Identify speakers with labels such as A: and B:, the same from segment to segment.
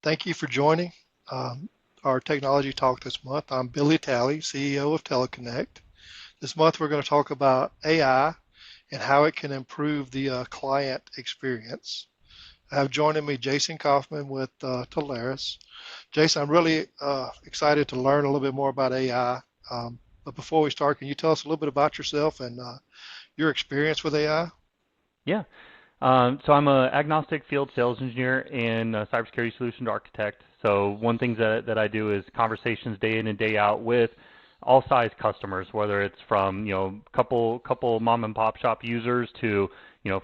A: Thank you for joining our technology talk this month. I'm Billy Talley, CEO of Teleconnect. This month we're going to talk about AI and how it can improve the client experience. I have joining me Jason Kaufman with Telarus. Jason, I'm really excited to learn a little bit more about AI. But before we start, can you tell us a little bit about yourself and your experience with AI?
B: Yeah. So I'm a agnostic field sales engineer and a cybersecurity solutions architect. So one thing that I do is conversations day in and day out with all size customers, whether it's from couple mom and pop shop users to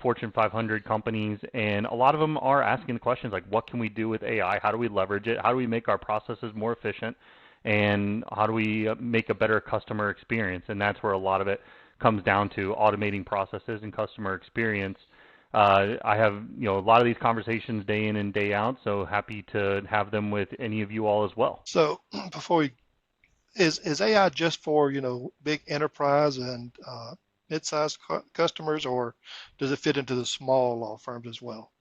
B: Fortune 500 companies, and a lot of them are asking the questions like, what can we do with AI? How do we leverage it? How do we make our processes more efficient? And how do we make a better customer experience? And that's where a lot of it comes down to automating processes and customer experience. I have a lot of these conversations day in and day out, so happy to have them with any of you all as well.
A: So before we is AI just for big enterprise and mid-sized customers, or does it fit into the small law firms as well?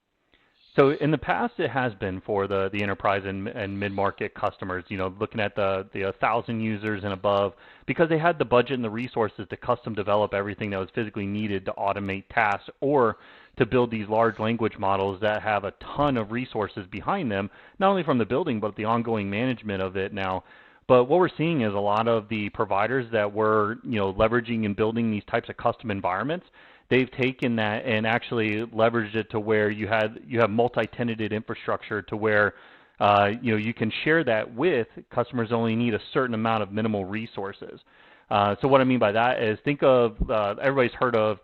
B: So in the past, it has been for the enterprise and mid-market customers, looking at the 1,000 users and above, because they had the budget and the resources to custom develop everything that was physically needed to automate tasks or to build these large language models that have a ton of resources behind them, not only from the building, but the ongoing management of it now. But what we're seeing is a lot of the providers that were, leveraging and building these types of custom environments, they've taken that and actually leveraged it to where you have multi-tenanted infrastructure to where you can share that with customers only need a certain amount of minimal resources. So what I mean by that is think of everybody's heard of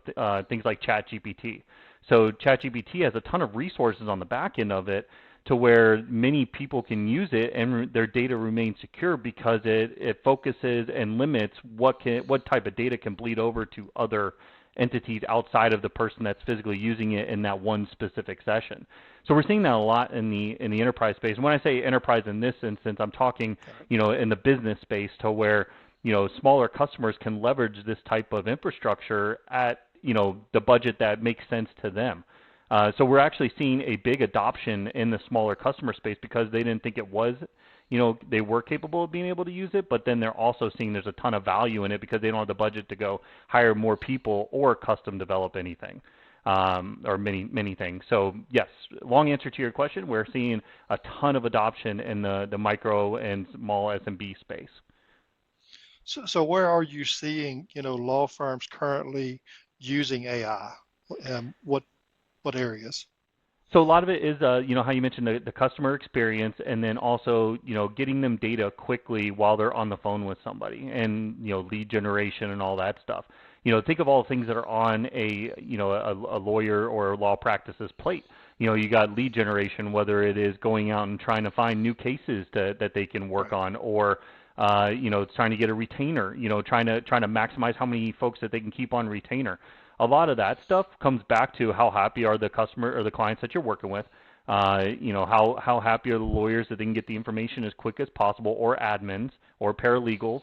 B: things like ChatGPT. So ChatGPT has a ton of resources on the back end of it to where many people can use it and their data remains secure because it focuses and limits what type of data can bleed over to other entities outside of the person that's physically using it in that one specific session. So we're seeing that a lot in the enterprise space. And when I say enterprise in this instance, I'm talking, in the business space to where, smaller customers can leverage this type of infrastructure at, the budget that makes sense to them. So we're actually seeing a big adoption in the smaller customer space because they didn't think it was, they were capable of being able to use it, but then they're also seeing there's a ton of value in it because they don't have the budget to go hire more people or custom develop anything, or many things. So yes, long answer to your question, we're seeing a ton of adoption in the micro and small SMB space.
A: So where are you seeing law firms currently using AI? What areas?
B: So a lot of it is, how you mentioned the customer experience, and then also, getting them data quickly while they're on the phone with somebody, and lead generation and all that stuff. Think of all the things that are on a lawyer or a law practice's plate. You got lead generation, whether it is going out and trying to find new cases that they can work on, or it's trying to get a retainer. Trying to maximize how many folks that they can keep on retainer. A lot of that stuff comes back to how happy are the customer or the clients that you're working with. How happy are the lawyers that they can get the information as quick as possible, or admins or paralegals.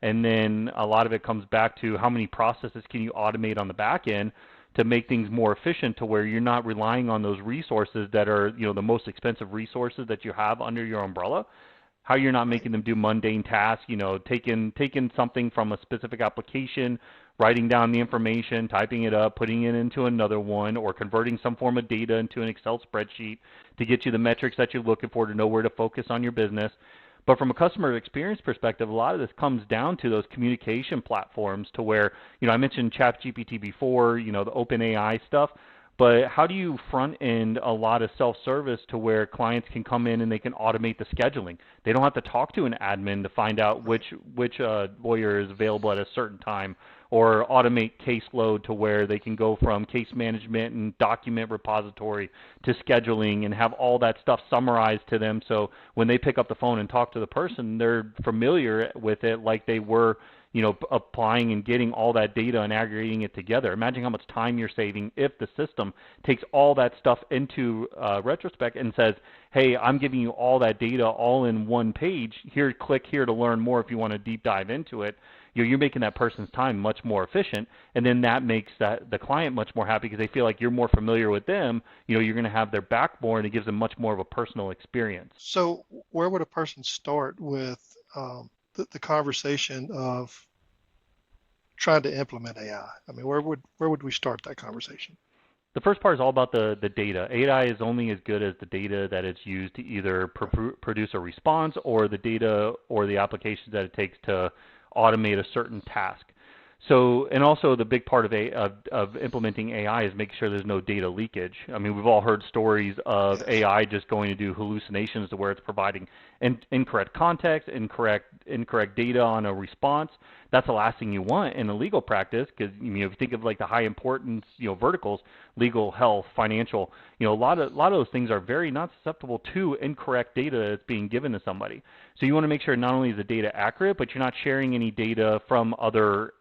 B: And then a lot of it comes back to how many processes can you automate on the back end to make things more efficient to where you're not relying on those resources that are, the most expensive resources that you have under your umbrella. How you're not making them do mundane tasks, taking something from a specific application, writing down the information, typing it up, putting it into another one, or converting some form of data into an Excel spreadsheet to get you the metrics that you're looking for to know where to focus on your business. But from a customer experience perspective, a lot of this comes down to those communication platforms to where, I mentioned ChatGPT before, the OpenAI stuff. But how do you front end a lot of self-service to where clients can come in and they can automate the scheduling? They don't have to talk to an admin to find out which lawyer is available at a certain time, or automate caseload to where they can go from case management and document repository to scheduling and have all that stuff summarized to them. So when they pick up the phone and talk to the person, they're familiar with it like they were, applying and getting all that data and aggregating it together. Imagine how much time you're saving if the system takes all that stuff into retrospect and says, hey, I'm giving you all that data all in one page. Here, click here to learn more if you want to deep dive into it. you're making that person's time much more efficient, and then that makes the client much more happy because they feel like you're more familiar with them. You're going to have their back more, and it gives them much more of a personal experience.
A: So where would a person start with the conversation of trying to implement AI? I mean, where would we start that conversation?
B: The first part is all about the data. AI is only as good as the data that it's used to either produce a response or the data or the applications that it takes to automate a certain task. So, and also the big part of implementing AI is making sure there's no data leakage. I mean, we've all heard stories of
A: Yes.
B: AI just going to do hallucinations to where it's providing incorrect context, incorrect data on a response. That's the last thing you want in a legal practice because if you think of like the high importance verticals, legal, health, financial, a lot of those things are very not susceptible to incorrect data that's being given to somebody. So you want to make sure not only is the data accurate, but you're not sharing any data from other,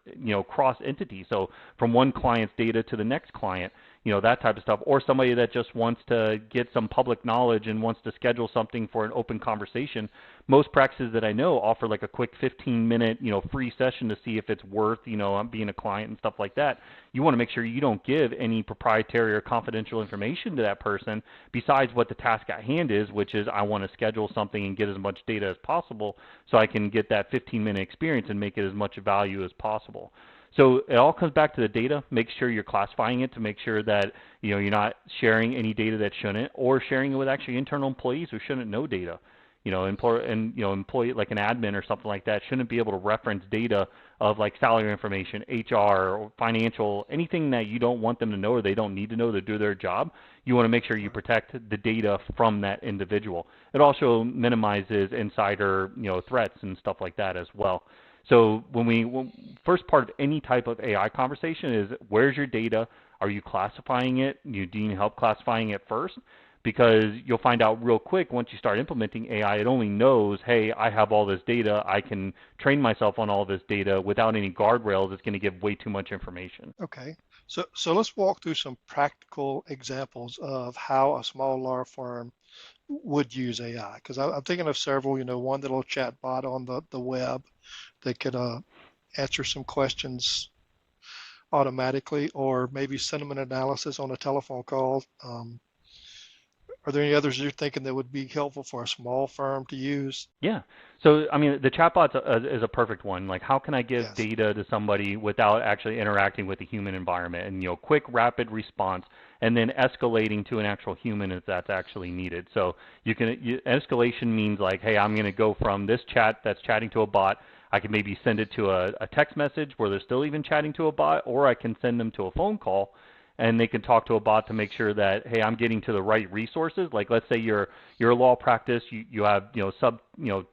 B: cross entities. So from one client's data to the next client, that type of stuff. Or somebody that just wants to get some public knowledge and wants to schedule something for an open conversation. Most practices that I know offer like a quick 15-minute, free session to see if it's worth, being a client and stuff like that. You want to make sure you don't give any proprietary or confidential information to that person besides what the task at hand is, which is I want to schedule something and get as much data as possible so I can get that 15-minute experience and make it as much value as possible. So it all comes back to the data. Make sure you're classifying it to make sure that you're not sharing any data that shouldn't, or sharing it with actually internal employees who shouldn't know data. Employee like an admin or something like that shouldn't be able to reference data of like salary information, HR, or financial, anything that you don't want them to know or they don't need to know to do their job. You want to make sure you protect the data from that individual. It also minimizes insider, threats and stuff like that as well. So first part of any type of AI conversation is where's your data? Are you classifying it? Do you need help classifying it first? Because you'll find out real quick once you start implementing AI, it only knows, hey, I have all this data. I can train myself on all this data without any guardrails. It's going to give way too much information.
A: Okay. So let's walk through some practical examples of how a small law firm would use AI. Because I'm thinking of several, one little chat bot on the web that could answer some questions automatically, or maybe sentiment analysis on a telephone call. Are there any others you're thinking that would be helpful for a small firm to use?
B: Yeah. So, I mean, the chatbot is a perfect one. Like, how can I give
A: Yes.
B: data to somebody without actually interacting with the human environment? And, quick, rapid response, and then escalating to an actual human if that's actually needed. So, escalation means like, hey, I'm going to go from this chat that's chatting to a bot. I can maybe send it to a text message where they're still even chatting to a bot, or I can send them to a phone call and they can talk to a bot to make sure that, hey, I'm getting to the right resources. Like, let's say you're a law practice, you have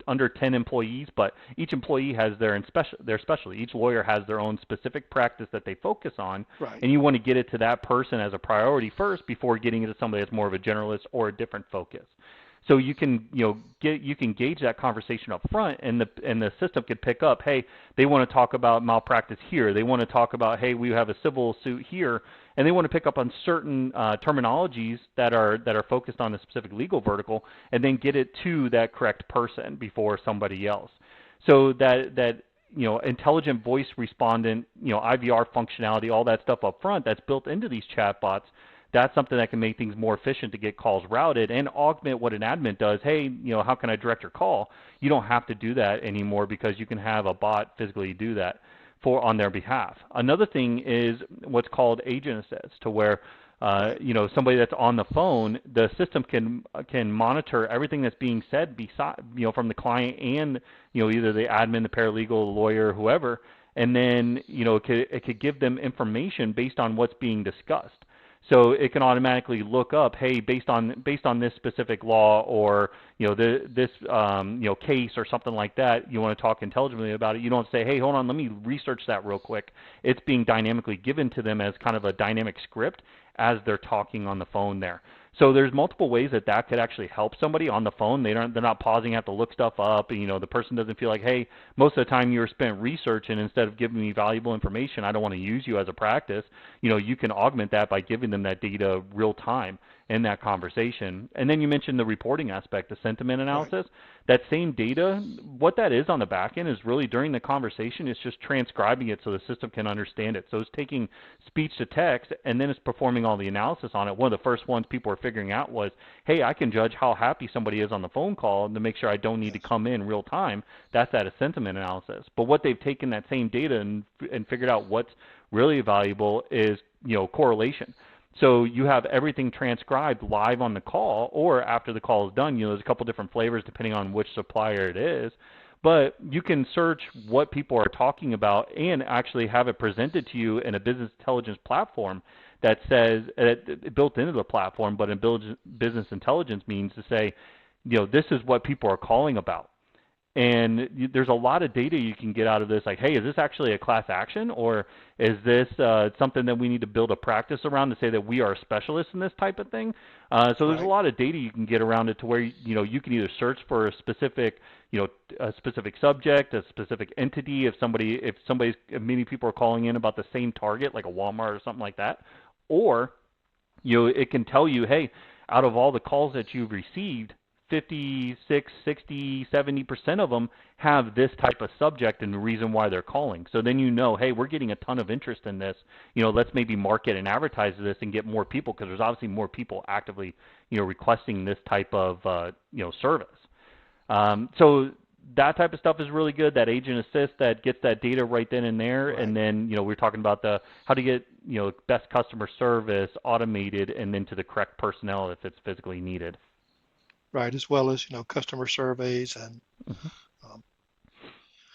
B: under 10 employees, but each employee has their specialty. Each lawyer has their own specific practice that they focus on,
A: Right.
B: and you want to get it to that person as a priority first before getting it to somebody that's more of a generalist or a different focus. So you can gauge that conversation up front, and the system can pick up, hey, they want to talk about malpractice here. They want to talk about, hey, we have a civil suit here, and they want to pick up on certain terminologies that are focused on a specific legal vertical, and then get it to that correct person before somebody else. So that intelligent voice respondent, IVR functionality, all that stuff up front that's built into these chatbots. That's something that can make things more efficient to get calls routed and augment what an admin does. Hey, how can I direct your call? You don't have to do that anymore because you can have a bot physically do that on their behalf. Another thing is what's called agent assist, to where
A: Right.
B: somebody that's on the phone, the system can monitor everything that's being said from the client and either the admin, the paralegal, the lawyer, whoever, and then it could give them information based on what's being discussed. So it can automatically look up, hey, based on this specific law or this case or something like that, you want to talk intelligently about it. You don't say, hey, hold on, let me research that real quick. It's being dynamically given to them as kind of a dynamic script as they're talking on the phone there. So there's multiple ways that could actually help somebody on the phone. They're not pausing, have to look stuff up. The person doesn't feel like, hey, most of the time you were spent researching instead of giving me valuable information. I don't want to use you as a practice. You can augment that by giving them that data real time. in that conversation. And then you mentioned the reporting aspect, the sentiment
A: Right.
B: analysis. That same data, what that is on the back end is really during the conversation, it's just transcribing it so the system can understand it. So it's taking speech to text and then it's performing all the analysis on it. One of the first ones people were figuring out was, hey, I can judge how happy somebody is on the phone call to make sure I don't need to
A: Yes.
B: come in real time. That's at a sentiment analysis. But what they've taken that same data and figured out what's really valuable is, correlation. So you have everything transcribed live on the call or after the call is done. There's a couple different flavors depending on which supplier it is. But you can search what people are talking about and actually have it presented to you in a business intelligence platform that says, built into the platform, but in business intelligence means to say, this is what people are calling about. And there's a lot of data you can get out of this, like, hey, is this actually a class action, or is this something that we need to build a practice around to say that we are specialists in this type of thing? So there's a
A: Right.
B: lot of data you can get around it to where you can either search for a specific a specific subject, a specific entity. If many people are calling in about the same target, like a Walmart or something like that, or it can tell you, hey, out of all the calls that you've received, 56, 60, 70% of them have this type of subject and the reason why they're calling. So then hey, we're getting a ton of interest in this. Let's maybe market and advertise this and get more people because there's obviously more people actively, requesting this type of, service. So that type of stuff is really good. That agent assist that gets that data right then and there.
A: Right.
B: And then, we're talking about how to get, best customer service automated and then to the correct personnel if it's physically needed.
A: Right. As well as, customer surveys and
B: Mhm.
A: um,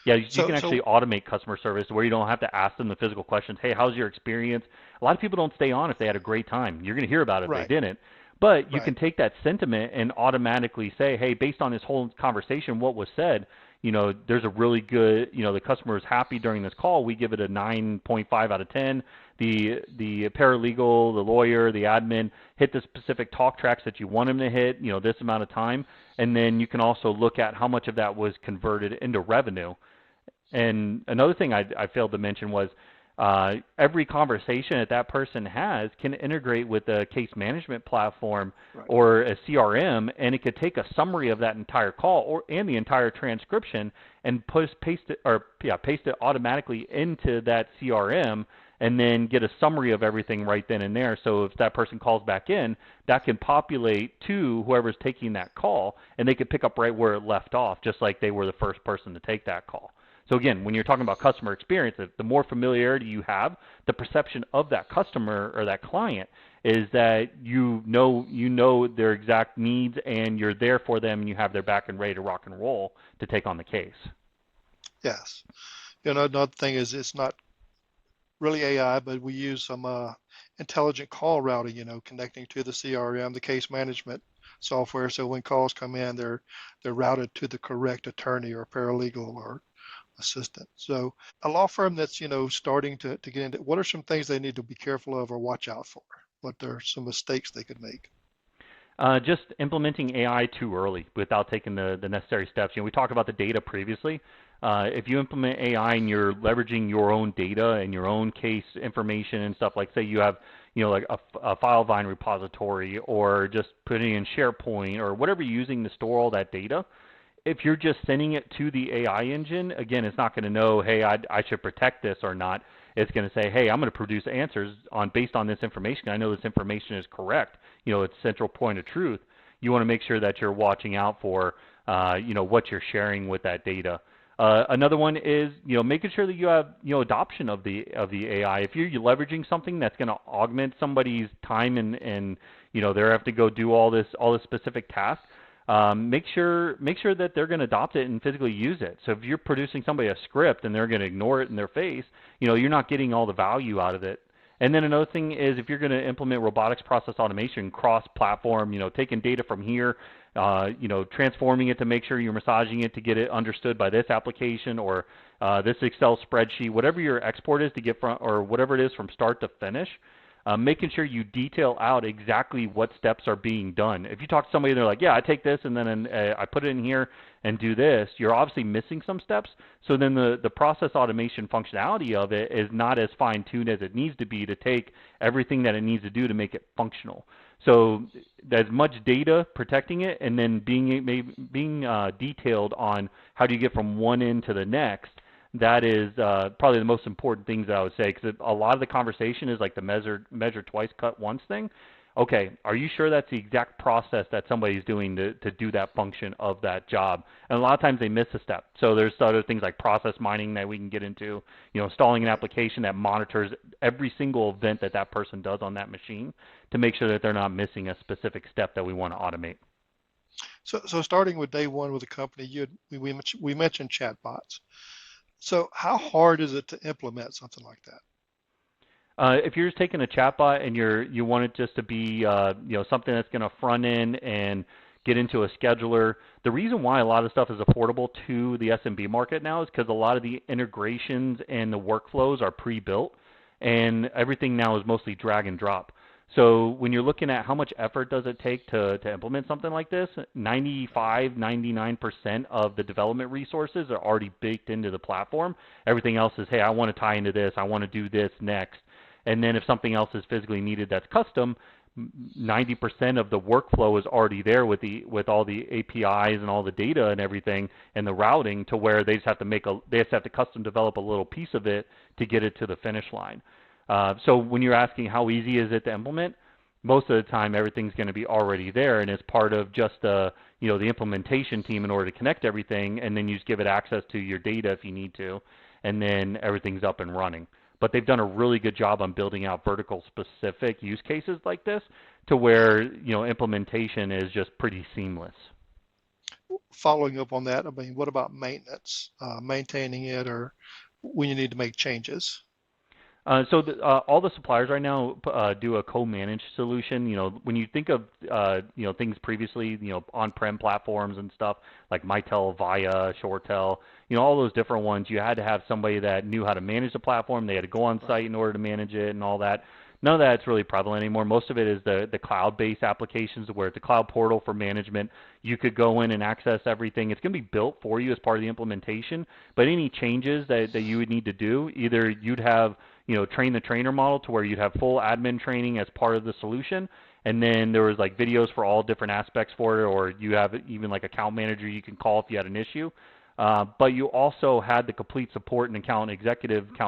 B: Yeah, you
A: so
B: can actually
A: so
B: automate customer service where you don't have to ask them the physical questions. Hey, how's your experience? A lot of people don't stay on if they had a great time. You're going to hear about it if they
A: right.
B: didn't. But you
A: Right.
B: can take that sentiment and automatically say, hey, based on this whole conversation, what was said, there's a really good, the customer is happy during this call. We give it a 9.5 out of 10. The paralegal, the lawyer, the admin hit the specific talk tracks that you want them to hit, this amount of time. And then you can also look at how much of that was converted into revenue. And another thing I failed to mention was every conversation that person has can integrate with a case management platform
A: Right.
B: or a CRM, and it could take a summary of that entire call and the entire transcription and paste it automatically into that CRM, and then get a summary of everything right then and there. So if that person calls back in, that can populate to whoever's taking that call, and they could pick up right where it left off, just like they were the first person to take that call. So again, when you're talking about customer experience, the more familiarity you have, the perception of that customer or that client is that you know their exact needs and you're there for them and you have their back and ready to rock and roll to take on the case.
A: Yes. Another thing is it's not really AI, but we use some intelligent call routing, connecting to the CRM, the case management software. So when calls come in, they're routed to the correct attorney or paralegal or assistant. So a law firm that's, starting to get into, what are some things they need to be careful of or watch out for? What are some mistakes they could make?
B: Just implementing AI too early without taking the necessary steps. We talked about the data previously. If you implement AI and you're leveraging your own data and your own case information and stuff, like say you have, like a FileVine repository or just putting in SharePoint or whatever you're using to store all that data, if you're just sending it to the AI engine, again, it's not going to know, hey, I should protect this or not. It's going to say, hey, I'm going to produce answers based on this information. I know this information is correct. It's central point of truth. You want to make sure that you're watching out for, what you're sharing with that data. Another one is, making sure that you have, adoption of the AI. If you're leveraging something that's going to augment somebody's time and they have to go do all this specific tasks, make sure that they're going to adopt it and physically use it. So if you're producing somebody a script and they're going to ignore it in their face, you're not getting all the value out of it. And then another thing is if you're going to implement robotics process automation cross-platform, taking data from here, transforming it to make sure you're massaging it to get it understood by this application or this Excel spreadsheet, whatever your export is to get from, or whatever it is from start to finish, making sure you detail out exactly what steps are being done. If you talk to somebody and they're like, yeah, I take this and then I put it in here and do this, you're obviously missing some steps. So then the process automation functionality of it is not as fine-tuned as it needs to be to take everything that it needs to do to make it functional. So as much data protecting it, and then being detailed on how do you get from one end to the next. That is probably the most important things that I would say, because a lot of the conversation is like the measure twice, cut once thing. Okay, are you sure that's the exact process that somebody's doing to do that function of that job? And a lot of times they miss a step. So there's other things like process mining that we can get into, installing an application that monitors every single event that that person does on that machine to make sure that they're not missing a specific step that we want to automate.
A: So starting with day one with the company, we mentioned chatbots. So how hard is it to implement something like that?
B: If you're just taking a chatbot and you want it just to be something that's going to front end and get into a scheduler, the reason why a lot of stuff is affordable to the SMB market now is because a lot of the integrations and the workflows are pre-built, and everything now is mostly drag and drop. So when you're looking at how much effort does it take to implement something like this, 95, 99% of the development resources are already baked into the platform. Everything else is, hey, I want to tie into this, I want to do this next. And then if something else is physically needed that's custom, 90% of the workflow is already there with all the APIs and all the data and everything and the routing, to where they just have to custom develop a little piece of it to get it to the finish line. So when you're asking how easy is it to implement, most of the time everything's going to be already there, and it's part of just the implementation team in order to connect everything, and then you just give it access to your data if you need to, and then everything's up and running. But they've done a really good job on building out vertical specific use cases like this, to where implementation is just pretty seamless.
A: Following up on that, I mean, what about maintenance, maintaining it, or when you need to make changes?
B: All the suppliers right now do a co-managed solution. When you think of things previously, on-prem platforms and stuff like Mitel, Via, ShoreTel, all those different ones, you had to have somebody that knew how to manage the platform. They had to go on site in order to manage it and all that. None of that's really prevalent anymore. Most of it is the cloud-based applications, where it's a cloud portal for management. You could go in and access everything. It's going to be built for you as part of the implementation, but any changes that you would need to do, either you'd have train the trainer model, to where you'd have full admin training as part of the solution, and then there was like videos for all different aspects for it, or you have even like account manager you can call if you had an issue. But you also had the complete support and account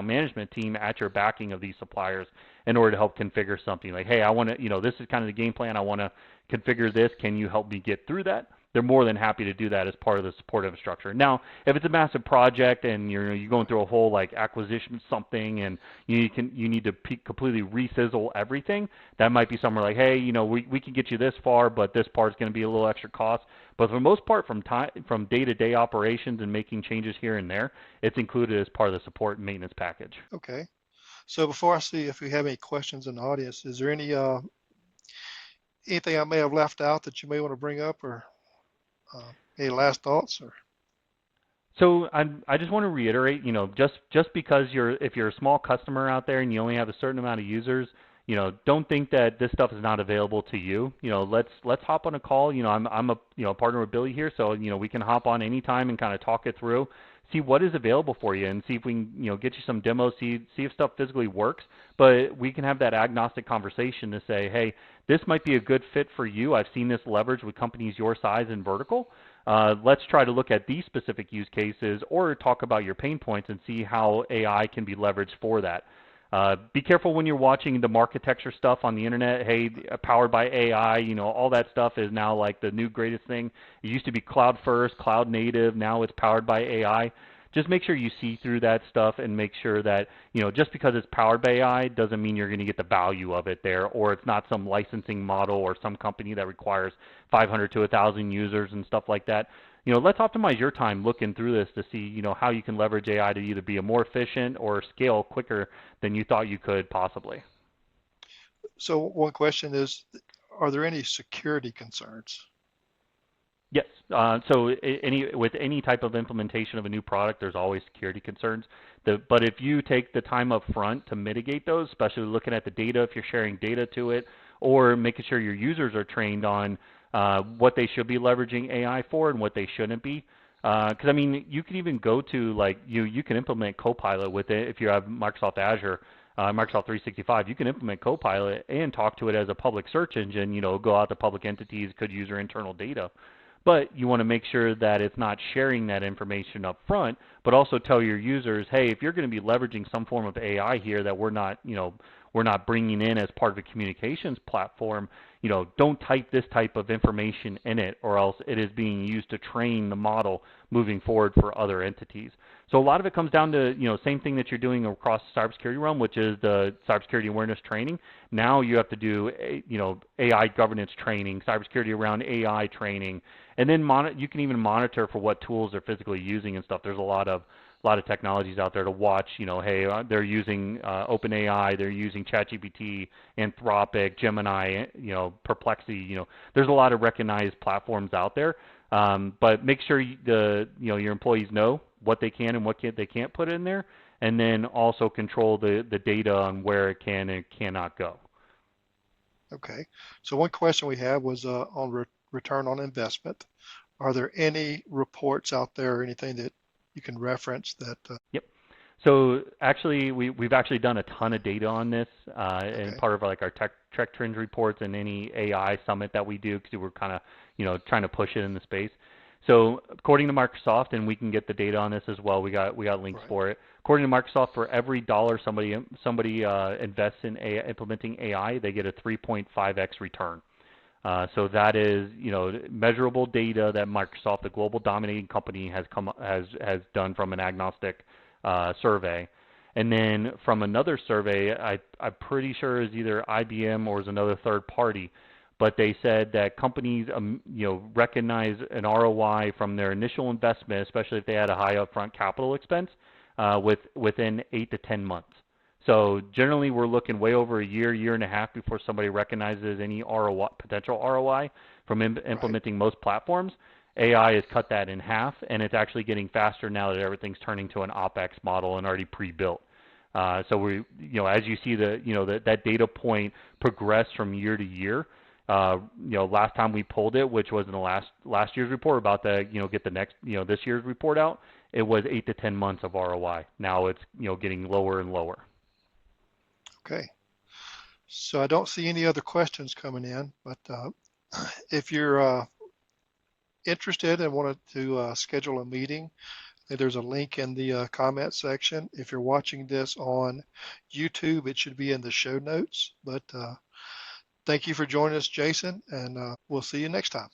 B: management team at your backing of these suppliers in order to help configure something. Like, hey, I want to, this is kind of the game plan. I want to configure this. Can you help me get through that? They're more than happy to do that as part of the support infrastructure. Now, if it's a massive project and you're going through a whole like acquisition of something, and you need to completely re-sizzle everything, that might be somewhere like, hey, we can get you this far, but this part's going to be a little extra cost. But for the most part, from day-to-day operations and making changes here and there, it's included as part of the support and maintenance package.
A: Okay. So before I see if we have any questions in the audience, is there anything I may have left out that you may want to bring up, or any last thoughts? Or
B: So I just want to reiterate, just because if you're a small customer out there and you only have a certain amount of users, don't think that this stuff is not available to you. Let's hop on a call. I'm a partner with Billy here, so we can hop on anytime and kind of talk it through, see what is available for you, and see if we can get you some demos, see if stuff physically works. But we can have that agnostic conversation to say, hey, this might be a good fit for you. I've seen this leveraged with companies your size and vertical. Let's try to look at these specific use cases, or talk about your pain points and see how AI can be leveraged for that. Be careful when you're watching the architecture stuff on the internet. Hey, powered by AI, all that stuff is now like the new greatest thing. It used to be cloud first, cloud native. Now it's powered by AI. Just make sure you see through that stuff, and make sure that, just because it's powered by AI doesn't mean you're going to get the value of it there, or it's not some licensing model or some company that requires 500 to 1,000 users and stuff like that. Let's optimize your time looking through this to see, how you can leverage AI to either be a more efficient or scale quicker than you thought you could possibly.
A: so one question is, are there any security concerns?
B: Yes. With any type of implementation of a new product, there's always security concerns. But if you take the time up front to mitigate those, especially looking at the data, if you're sharing data to it, or making sure your users are trained on what they should be leveraging AI for and what they shouldn't be. Because you can even go to you can implement Copilot with it if you have Microsoft Azure. Microsoft 365, you can implement Copilot and talk to it as a public search engine, go out to public entities, could use your internal data. But you want to make sure that it's not sharing that information up front, but also tell your users, hey, if you're going to be leveraging some form of AI here that we're not bringing in as part of a communications platform, don't type this type of information in it, or else it is being used to train the model moving forward for other entities. So a lot of it comes down to, same thing that you're doing across the cybersecurity realm, which is the cybersecurity awareness training. Now you have to do, AI governance training, cybersecurity around AI training, and then you can even monitor for what tools they're physically using and stuff. There's a lot of technologies out there to watch. Hey, they're using OpenAI, they're using ChatGPT, Anthropic, Gemini, Perplexity. There's a lot of recognized platforms out there. But make sure your employees know what they can and what they can't put in there, and then also control the data on where it can and cannot go.
A: Okay. So one question we have was on return on investment. Are there any reports out there or anything that you can reference that?
B: Yep. So actually, we've actually done a ton of data on this, and
A: Okay.
B: part of like our tech trends reports and any AI summit that we do, because we're kind of trying to push it in the space. So according to Microsoft, and we can get the data on this as well. We got links
A: Right.
B: for it. According to Microsoft, for every dollar somebody invests in implementing AI, they get a 3.5x return. So that is, measurable data that Microsoft, the global dominating company, has done from an agnostic survey. And then from another survey, I'm pretty sure is either IBM or is another third party, but they said that companies, recognize an ROI from their initial investment, especially if they had a high upfront capital expense, within 8 to 10 months. So generally, we're looking way over a year and a half before somebody recognizes any ROI, potential ROI from
A: Right.
B: implementing most platforms. AI has cut that in half, and it's actually getting faster now that everything's turning to an OpEx model and already pre-built. So as you see that data point progress from year to year. Last time we pulled it, which was in the last year's report, about to get the next this year's report out, it was 8 to 10 months of ROI. Now it's getting lower and lower.
A: Okay. So I don't see any other questions coming in, but if you're interested and wanted to schedule a meeting, there's a link in the comment section. If you're watching this on YouTube, it should be in the show notes. But thank you for joining us, Jason, and we'll see you next time.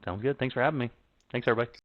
B: Sounds good. Thanks for having me. Thanks, everybody.